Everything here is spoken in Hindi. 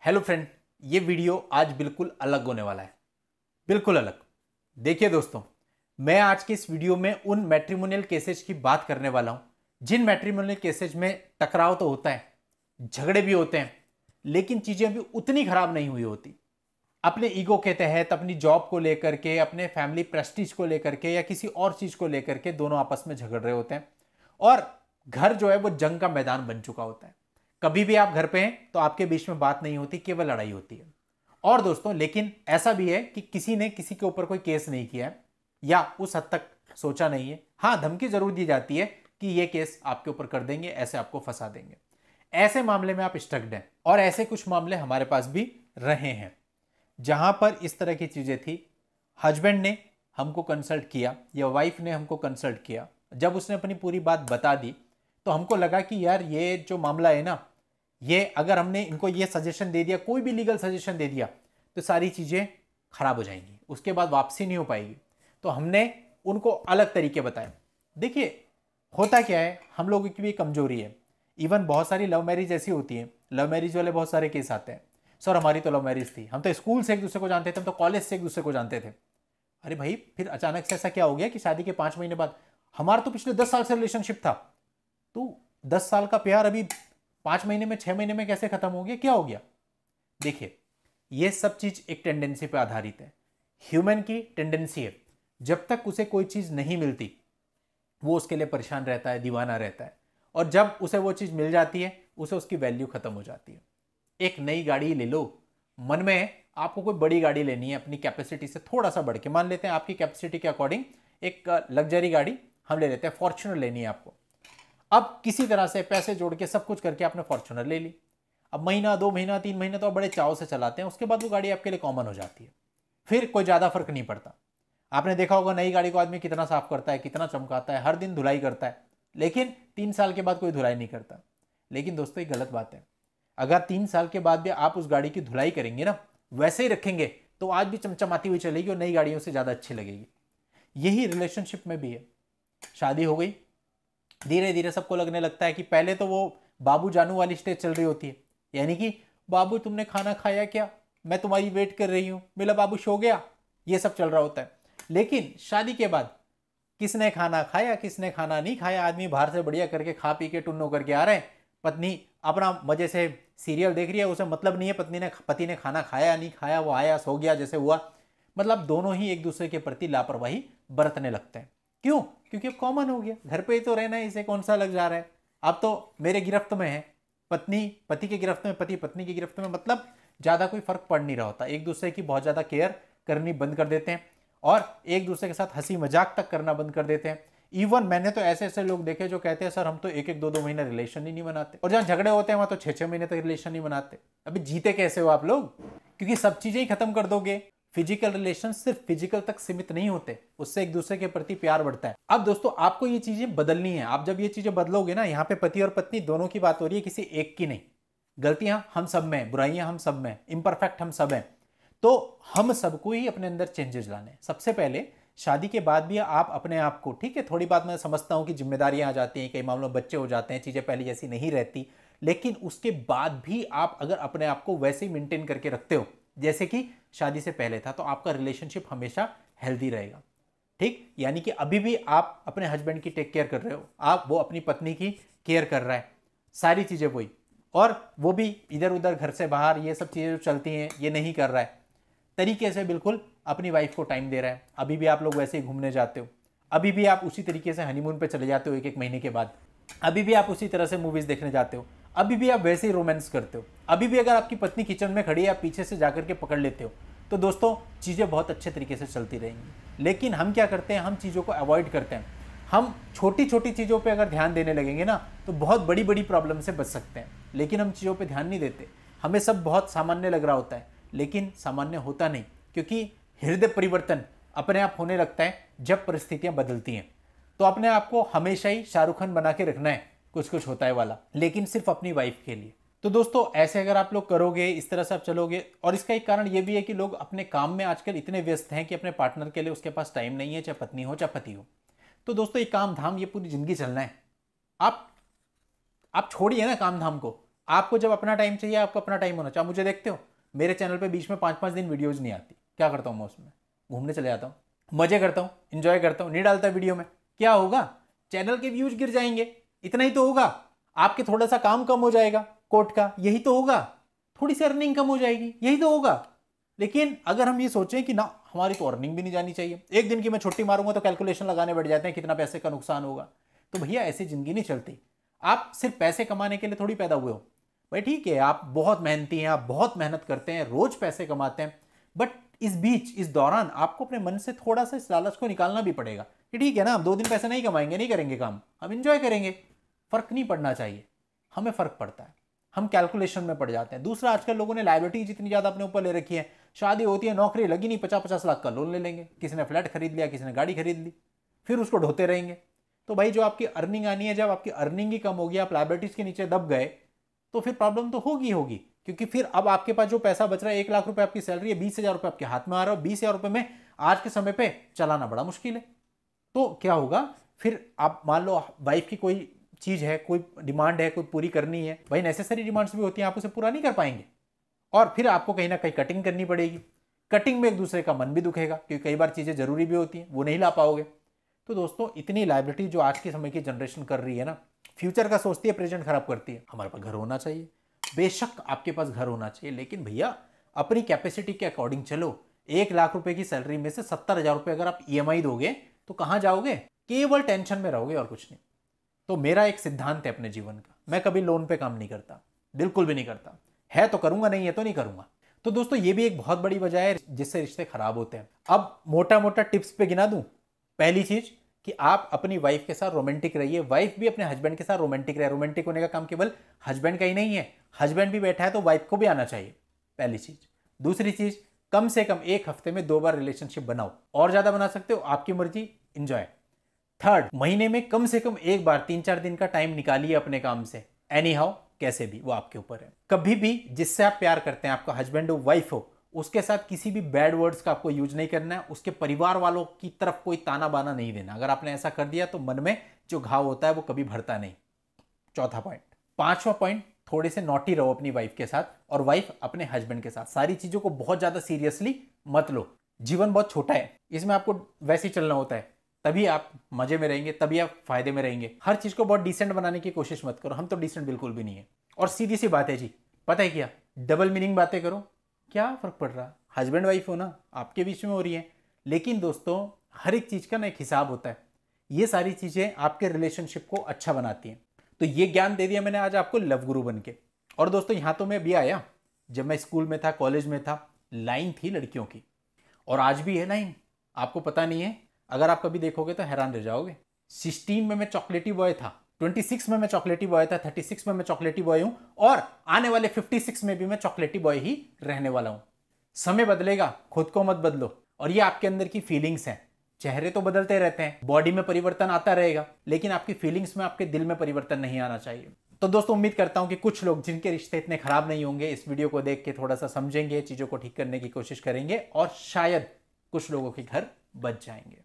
हेलो फ्रेंड, ये वीडियो आज बिल्कुल अलग होने वाला है। बिल्कुल अलग। देखिए दोस्तों, मैं आज के इस वीडियो में उन मैट्रिमोनियल केसेज की बात करने वाला हूं जिन मैट्रिमोनियल केसेज में टकराव तो होता है, झगड़े भी होते हैं, लेकिन चीजें भी उतनी खराब नहीं हुई होती। अपने ईगो के तहत, अपनी जॉब को लेकर के, अपने फैमिली प्रेस्टीज को लेकर के या किसी और चीज को लेकर के दोनों आपस में झगड़ रहे होते हैं और घर जो है वो जंग का मैदान बन चुका होता है। कभी भी आप घर पे हैं तो आपके बीच में बात नहीं होती, केवल लड़ाई होती है। और दोस्तों, लेकिन ऐसा भी है कि किसी ने किसी के ऊपर कोई केस नहीं किया है या उस हद तक सोचा नहीं है। हाँ, धमकी जरूर दी जाती है कि ये केस आपके ऊपर कर देंगे, ऐसे आपको फंसा देंगे। ऐसे मामले में आप स्टक्ड हैं और ऐसे कुछ मामले हमारे पास भी रहे हैं जहां पर इस तरह की चीजें थी। हस्बैंड ने हमको कंसल्ट किया या वाइफ ने हमको कंसल्ट किया। जब उसने अपनी पूरी बात बता दी तो हमको लगा कि यार ये जो मामला है ना, ये अगर हमने इनको ये सजेशन दे दिया, कोई भी लीगल सजेशन दे दिया, तो सारी चीज़ें खराब हो जाएंगी, उसके बाद वापसी नहीं हो पाएगी। तो हमने उनको अलग तरीके बताए। देखिए, होता क्या है, हम लोगों की भी कमजोरी है। इवन बहुत सारी लव मैरिज ऐसी होती है, लव मैरिज वाले बहुत सारे केस आते हैं। सर हमारी तो लव मैरिज थी, हम तो स्कूल से एक दूसरे को जानते थे, हम तो कॉलेज से एक दूसरे को जानते थे। अरे भाई, फिर अचानक से ऐसा क्या हो गया कि शादी के 5 महीने बाद? हमारा तो पिछले 10 साल से रिलेशनशिप था, तो 10 साल का प्यार अभी 5 महीने में, 6 महीने में कैसे खत्म हो गया? क्या हो गया? देखिए, ये सब चीज एक टेंडेंसी पे आधारित है। ह्यूमन की टेंडेंसी है, जब तक उसे कोई चीज नहीं मिलती वो उसके लिए परेशान रहता है, दीवाना रहता है। और जब उसे वो चीज मिल जाती है, उसे उसकी वैल्यू खत्म हो जाती है। एक नई गाड़ी ले लो, मन में आपको कोई बड़ी गाड़ी लेनी है, अपनी कैपेसिटी से थोड़ा सा बढ़ के, मान लेते हैं आपकी कैपेसिटी के अकॉर्डिंग एक लग्जरी गाड़ी हम ले लेते हैं, फॉर्च्यूनर लेनी है आपको। अब किसी तरह से पैसे जोड़ के सब कुछ करके आपने फॉर्च्यूनर ले ली। अब महीना, 2 महीना, 3 महीने तो आप बड़े चाव से चलाते हैं, उसके बाद वो गाड़ी आपके लिए कॉमन हो जाती है, फिर कोई ज़्यादा फर्क नहीं पड़ता। आपने देखा होगा नई गाड़ी को आदमी कितना साफ करता है, कितना चमकाता है, हर दिन धुलाई करता है, लेकिन 3 साल के बाद कोई धुलाई नहीं करता। लेकिन दोस्तों, ये गलत बात है। अगर 3 साल के बाद भी आप उस गाड़ी की धुलाई करेंगे ना, वैसे ही रखेंगे, तो आज भी चमचमाती हुई चलेगी और नई गाड़ियों से ज़्यादा अच्छी लगेगी। यही रिलेशनशिप में भी है। शादी हो गई, धीरे धीरे सबको लगने लगता है कि पहले तो वो बाबू जानू वाली स्टेज चल रही होती है, यानी कि बाबू तुमने खाना खाया क्या, मैं तुम्हारी वेट कर रही हूं, मेरा बाबू सो गया, ये सब चल रहा होता है। लेकिन शादी के बाद किसने खाना खाया, किसने खाना नहीं खाया, आदमी बाहर से बढ़िया करके खा पी के टुन्नो करके आ रहे हैं, पत्नी अपना मजे से सीरियल देख रही है, उसे मतलब नहीं है पति ने खाना खाया नहीं खाया, वो आया सो गया जैसे हुआ। मतलब दोनों ही एक दूसरे के प्रति लापरवाही बरतने लगते हैं। क्यों? क्योंकि अब कॉमन हो गया, घर पे ही तो रहना है, इसे कौन सा लग जा रहा है। अब तो मेरे गिरफ्त में है, पत्नी पति के गिरफ्त में, पति पत्नी की गिरफ्त में, मतलब ज्यादा कोई फर्क पड़ नहीं रहा होता। एक दूसरे की बहुत ज्यादा केयर करनी बंद कर देते हैं और एक दूसरे के साथ हंसी मजाक तक करना बंद कर देते हैं। इवन मैंने तो ऐसे ऐसे लोग देखे जो कहते हैं सर हम तो 1-1, 2-2 महीने रिलेशन ही नहीं बनाते, और जहां झगड़े होते हैं वहां तो 6-6 महीने तक रिलेशन नहीं बनाते। अभी जीते कैसे हो आप लोग? क्योंकि सब चीजें ही खत्म कर दोगे। फिजिकल रिलेशन सिर्फ फिजिकल तक सीमित नहीं होते, उससे एक दूसरे के प्रति प्यार बढ़ता है। अब दोस्तों, आपको ये चीजें बदलनी है। आप जब ये चीजें बदलोगे ना, यहाँ पे पति और पत्नी दोनों की बात हो रही है, किसी एक की नहीं। गलतियां हम सब में, बुराइयां हम सब में, इम्परफेक्ट हम सब हैं। तो हम सबको ही अपने अंदर चेंजेस लाने। सबसे पहले शादी के बाद भी आप अपने आप को, ठीक है, थोड़ी बात मैं समझता हूं कि जिम्मेदारियां आ जाती हैं, कई मामलों में बच्चे हो जाते हैं, चीजें पहले जैसी नहीं रहती, लेकिन उसके बाद भी आप अगर अपने आप को वैसे ही मेंटेन करके रखते हो जैसे कि शादी से पहले था, तो आपका रिलेशनशिप हमेशा हेल्दी रहेगा। ठीक, यानी कि अभी भी आप अपने हस्बैंड की टेक केयर कर रहे हो, आप वो अपनी पत्नी की केयर कर रहा है, सारी चीजें वही, और वो भी इधर उधर घर से बाहर ये सब चीजें जो चलती हैं ये नहीं कर रहा है, तरीके से बिल्कुल अपनी वाइफ को टाइम दे रहा है। अभी भी आप लोग वैसे ही घूमने जाते हो, अभी भी आप उसी तरीके से हनीमून पे चले जाते हो 1-1 महीने के बाद, अभी भी आप उसी तरह से मूवीज देखने जाते हो, अभी भी आप वैसे ही रोमांस करते हो, अभी भी अगर आपकी पत्नी किचन में खड़ी है आप पीछे से जाकर के पकड़ लेते हो। तो दोस्तों, चीज़ें बहुत अच्छे तरीके से चलती रहेंगी। लेकिन हम क्या करते हैं, हम चीज़ों को अवॉइड करते हैं। हम छोटी छोटी चीज़ों पे अगर ध्यान देने लगेंगे ना, तो बहुत बड़ी बड़ी प्रॉब्लम से बच सकते हैं। लेकिन हम चीज़ों पे ध्यान नहीं देते, हमें सब बहुत सामान्य लग रहा होता है, लेकिन सामान्य होता नहीं, क्योंकि हृदय परिवर्तन अपने आप होने लगता है जब परिस्थितियां बदलती हैं। तो अपने आप को हमेशा ही शाहरुख खान बना के रखना है, कुछ कुछ होता है वाला, लेकिन सिर्फ अपनी वाइफ के लिए। तो दोस्तों, ऐसे अगर आप लोग करोगे, इस तरह से आप चलोगे, और इसका एक कारण ये भी है कि लोग अपने काम में आजकल इतने व्यस्त हैं कि अपने पार्टनर के लिए उसके पास टाइम नहीं है, चाहे पत्नी हो चाहे पति हो। तो दोस्तों, ये काम धाम ये पूरी जिंदगी चलना है। आप छोड़िए ना काम धाम को, आपको जब अपना टाइम चाहिए, आपको अपना टाइम होना चाहिए। मुझे देखते हो, मेरे चैनल पे बीच में 5-5 दिन वीडियोज नहीं आती। क्या करता हूँ मैं उसमें? घूमने चले जाता हूँ, मजे करता हूँ, इंजॉय करता हूँ, नहीं डालता वीडियो में। क्या होगा? चैनल के व्यूज गिर जाएंगे, इतना ही तो होगा। आपके थोड़ा सा काम कम हो जाएगा कोर्ट का, यही तो होगा। थोड़ी सी अर्निंग कम हो जाएगी, यही तो होगा। लेकिन अगर हम ये सोचें कि ना हमारी तो अर्निंग भी नहीं जानी चाहिए, एक दिन की मैं छुट्टी मारूंगा तो कैलकुलेशन लगाने बैठ जाते हैं कितना पैसे का नुकसान होगा, तो भैया ऐसी जिंदगी नहीं चलती। आप सिर्फ पैसे कमाने के लिए थोड़ी पैदा हुए हो भाई। ठीक है, आप बहुत मेहनती हैं, आप बहुत मेहनत करते हैं, रोज पैसे कमाते हैं, बट इस बीच, इस दौरान आपको अपने मन से थोड़ा सा इस लालच को निकालना भी पड़ेगा कि ठीक है ना, हम 2 दिन पैसे नहीं कमाएंगे, नहीं करेंगे काम, हम इंजॉय करेंगे। फर्क नहीं पड़ना चाहिए, हमें फर्क पड़ता है, हम कैलकुलेशन में पड़ जाते हैं। दूसरा, आजकल लोगों ने लायबिलिटी जितनी ज्यादा अपने ऊपर ले रखी है, शादी होती है, नौकरी लगी नहीं, 50-50 लाख का लोन ले लेंगे, किसी ने फ्लैट खरीद लिया, किसी ने गाड़ी खरीद ली, फिर उसको ढोते रहेंगे। तो भाई जो आपकी अर्निंग आनी है, जब आपकी अर्निंग ही कम होगी, आप लायबिलिटीज के नीचे दब गए, तो फिर प्रॉब्लम तो होगी। क्योंकि फिर अब आपके पास जो पैसा बच रहा है, 1 लाख रुपए आपकी सैलरी है, 20,000 रुपए आपके हाथ में आ रहा है, 20,000 रुपए में आज के समय पे चलाना बड़ा मुश्किल है। तो क्या होगा फिर? आप मान लो वाइफ की कोई चीज है, कोई डिमांड है, कोई पूरी करनी है, भाई नेसेसरी डिमांड्स भी होती हैं, आप उसे पूरा नहीं कर पाएंगे, और फिर आपको कहीं ना कहीं कटिंग करनी पड़ेगी। कटिंग में एक दूसरे का मन भी दुखेगा, क्योंकि कई बार चीजें जरूरी भी होती हैं, वो नहीं ला पाओगे। तो दोस्तों, इतनी लायबिलिटी जो आज के समय की जनरेशन कर रही है ना, फ्यूचर का सोचती है, प्रेजेंट खराब करती है। हमारे पास घर होना चाहिए, बेशक आपके पास घर होना चाहिए, लेकिन भैया अपनी कैपेसिटी के अकॉर्डिंग चलो। 1 लाख रुपए की सैलरी में से 70,000 रुपए अगर आप ईएमआई दोगे तो कहां जाओगे? केवल टेंशन में रहोगे और कुछ नहीं। तो मेरा एक सिद्धांत है अपने जीवन का, मैं कभी लोन पे काम नहीं करता, बिल्कुल भी नहीं करता। है तो करूंगा, नहीं है तो नहीं करूंगा। तो दोस्तों, ये भी एक बहुत बड़ी वजह है जिससे रिश्ते खराब होते हैं। अब मोटा मोटा टिप्स पे गिना दूं। पहली चीज कि आप अपनी वाइफ के साथ रोमांटिक रहिए, वाइफ भी अपने हस्बैंड के साथ रोमांटिक रहे। रोमांटिक होने का काम केवल हस्बैंड का ही नहीं है, हस्बैंड भी बैठा है तो वाइफ को भी आना चाहिए, पहली चीज। दूसरी चीज, कम से कम 1 हफ्ते में 2 बार रिलेशनशिप बनाओ, और ज्यादा बना सकते हो, आपकी मर्जी, एंजॉय। थर्ड, महीने में कम से कम 1 बार 3-4 दिन का टाइम निकालिए अपने काम से, एनी हाउ, कैसे भी, वो आपके ऊपर है। कभी भी जिससे आप प्यार करते हैं, आपका हस्बैंड हो, वाइफ हो, उसके साथ किसी भी बैड वर्ड्स का आपको यूज नहीं करना है। उसके परिवार वालों की तरफ कोई ताना बाना नहीं देना। अगर आपने ऐसा कर दिया तो मन में जो घाव होता है वो कभी भरता नहीं। चौथा पॉइंट। 5वां पॉइंट, थोड़े से नॉटी रहो अपनी वाइफ के साथ, और वाइफ अपने हस्बैंड के साथ। सारी चीजों को बहुत ज्यादा सीरियसली मत लो। जीवन बहुत छोटा है, इसमें आपको वैसे ही चलना होता है, तभी आप मजे में रहेंगे, तभी आप फायदे में रहेंगे। हर चीज को बहुत डिसेंट बनाने की कोशिश मत करो, हम तो डिसेंट बिल्कुल भी नहीं है। और सीधी सी बात है जी, पता है क्या, डबल मीनिंग बातें करो, क्या फर्क पड़ रहा? हस्बैंड वाइफ हो ना, आपके बीच में हो रही है। लेकिन दोस्तों, हर एक चीज का ना एक हिसाब होता है। ये सारी चीजें आपके रिलेशनशिप को अच्छा बनाती हैं। तो ये ज्ञान दे दिया मैंने आज आपको लव गुरु बन के। और दोस्तों, यहां तो मैं भी आया, जब मैं स्कूल में था, कॉलेज में था, लाइन थी लड़कियों की, और आज भी है लाइन। आपको पता नहीं है, अगर आप कभी देखोगे तो हैरान रह जाओगे। 16 में मैं चॉकलेटी बॉय था, 26 में मैं चॉकलेटी बॉय था, 36 में मैं चॉकलेटी बॉय हूं, और आने वाले 56 में भी मैं चॉकलेटी बॉय ही रहने वाला हूं। समय बदलेगा, खुद को मत बदलो। और ये आपके अंदर की फीलिंग्स हैं। चेहरे तो बदलते रहते हैं, बॉडी में परिवर्तन आता रहेगा, लेकिन आपकी फीलिंग्स में, आपके दिल में परिवर्तन नहीं आना चाहिए। तो दोस्तों, उम्मीद करता हूं कि कुछ लोग जिनके रिश्ते इतने खराब नहीं होंगे, इस वीडियो को देख के थोड़ा सा समझेंगे, चीजों को ठीक करने की कोशिश करेंगे, और शायद कुछ लोगों के घर बच जाएंगे।